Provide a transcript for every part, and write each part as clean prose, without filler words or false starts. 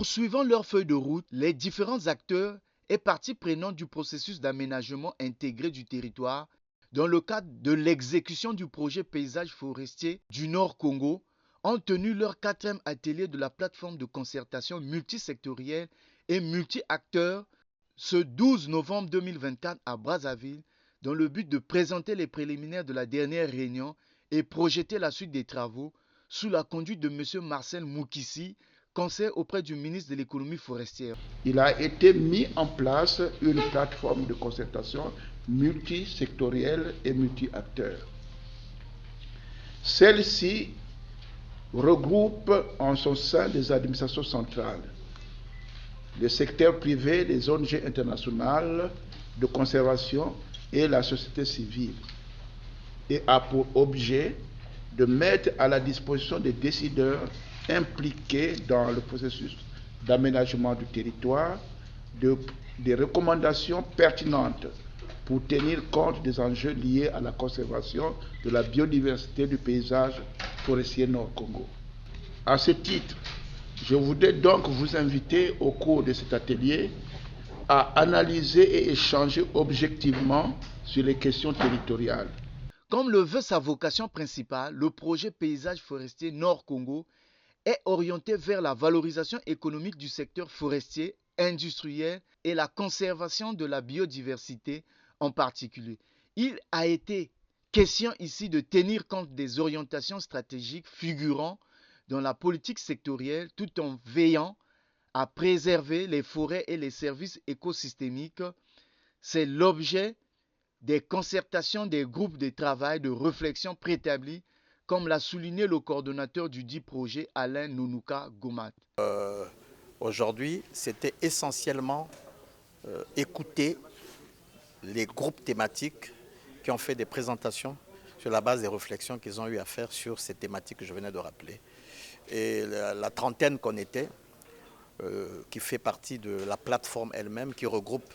Poursuivant leur feuille de route, les différents acteurs et parties prenantes du processus d'aménagement intégré du territoire dans le cadre de l'exécution du projet paysage forestier du Nord Congo ont tenu leur quatrième atelier de la plateforme de concertation multisectorielle et multi-acteurs ce 12 novembre 2024 à Brazzaville dans le but de présenter les préliminaires de la dernière réunion et projeter la suite des travaux sous la conduite de M. Marcel Moukissi, conseiller auprès du ministre de l'économie forestière. Il a été mis en place une plateforme de concertation multisectorielle et multi-acteurs. Celle-ci regroupe en son sein des administrations centrales, le secteur privé, les ONG internationales de conservation et la société civile, et a pour objet de mettre à la disposition des décideurs impliqués dans le processus d'aménagement du territoire des recommandations pertinentes pour tenir compte des enjeux liés à la conservation de la biodiversité du paysage forestier Nord-Congo. À ce titre, je voudrais donc vous inviter au cours de cet atelier à analyser et échanger objectivement sur les questions territoriales. Comme le veut sa vocation principale, le projet paysage forestier Nord-Congo est orienté vers la valorisation économique du secteur forestier, industriel et la conservation de la biodiversité en particulier. Il a été question ici de tenir compte des orientations stratégiques figurant dans la politique sectorielle tout en veillant à préserver les forêts et les services écosystémiques. C'est l'objet des concertations des groupes de travail de réflexion préétablis, comme l'a souligné le coordonnateur du dit projet, Alain Nounouka Gomat. Aujourd'hui, c'était essentiellement écouter les groupes thématiques qui ont fait des présentations sur la base des réflexions qu'ils ont eu à faire sur ces thématiques que je venais de rappeler. Et la trentaine qu'on était, qui fait partie de la plateforme elle-même, qui regroupe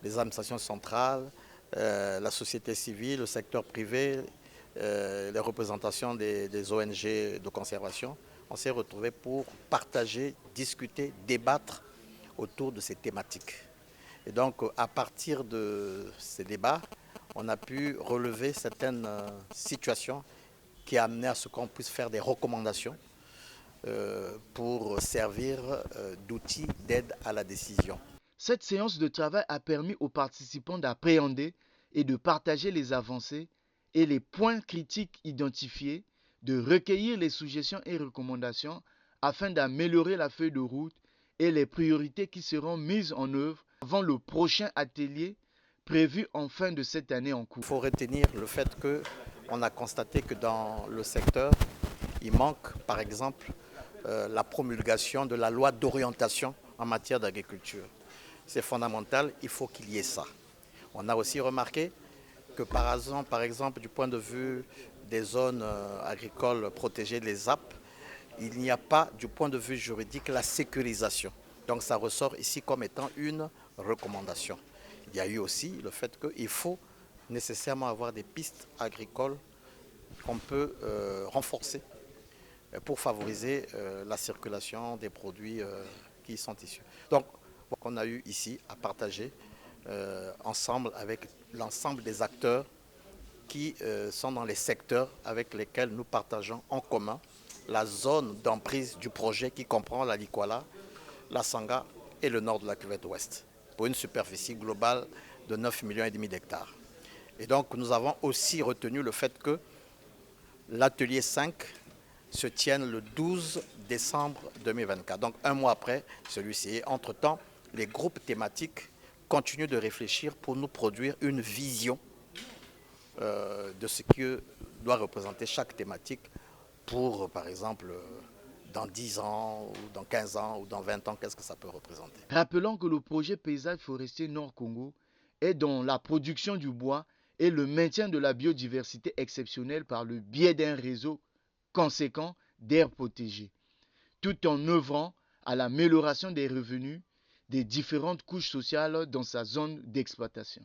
les administrations centrales, la société civile, le secteur privé, les représentations des ONG de conservation, on s'est retrouvés pour partager, discuter, débattre autour de ces thématiques. Et donc, à partir de ces débats, on a pu relever certaines situations qui a amené à ce qu'on puisse faire des recommandations pour servir d'outils d'aide à la décision. Cette séance de travail a permis aux participants d'appréhender et de partager les avancées et les points critiques identifiés, de recueillir les suggestions et recommandations afin d'améliorer la feuille de route et les priorités qui seront mises en œuvre avant le prochain atelier prévu en fin de cette année en cours. Il faut retenir le fait qu'on a constaté que dans le secteur, il manque par exemple la promulgation de la loi d'orientation en matière d'agriculture. C'est fondamental, il faut qu'il y ait ça. On a aussi remarqué que par exemple, du point de vue des zones agricoles protégées, les ZAP, il n'y a pas, du point de vue juridique, la sécurisation. Donc ça ressort ici comme étant une recommandation. Il y a eu aussi le fait qu'il faut nécessairement avoir des pistes agricoles qu'on peut renforcer pour favoriser la circulation des produits qui y sont issus. Donc, on a eu ici à partager ensemble avec l'ensemble des acteurs qui sont dans les secteurs avec lesquels nous partageons en commun la zone d'emprise du projet qui comprend la Likwala, la Sanga et le nord de la cuvette ouest, pour une superficie globale de 9,5 millions d'hectares. Et donc nous avons aussi retenu le fait que l'atelier 5 se tienne le 12 décembre 2024, donc un mois après celui-ci. Entre-temps, les groupes thématiques continuent de réfléchir pour nous produire une vision de ce que doit représenter chaque thématique pour, par exemple, dans 10 ans, ou dans 15 ans, ou dans 20 ans, qu'est-ce que ça peut représenter. Rappelons que le projet paysage forestier Nord-Congo est dans la production du bois et le maintien de la biodiversité exceptionnelle par le biais d'un réseau conséquent d'aires protégées, tout en œuvrant à l'amélioration des revenus des différentes couches sociales dans sa zone d'exploitation.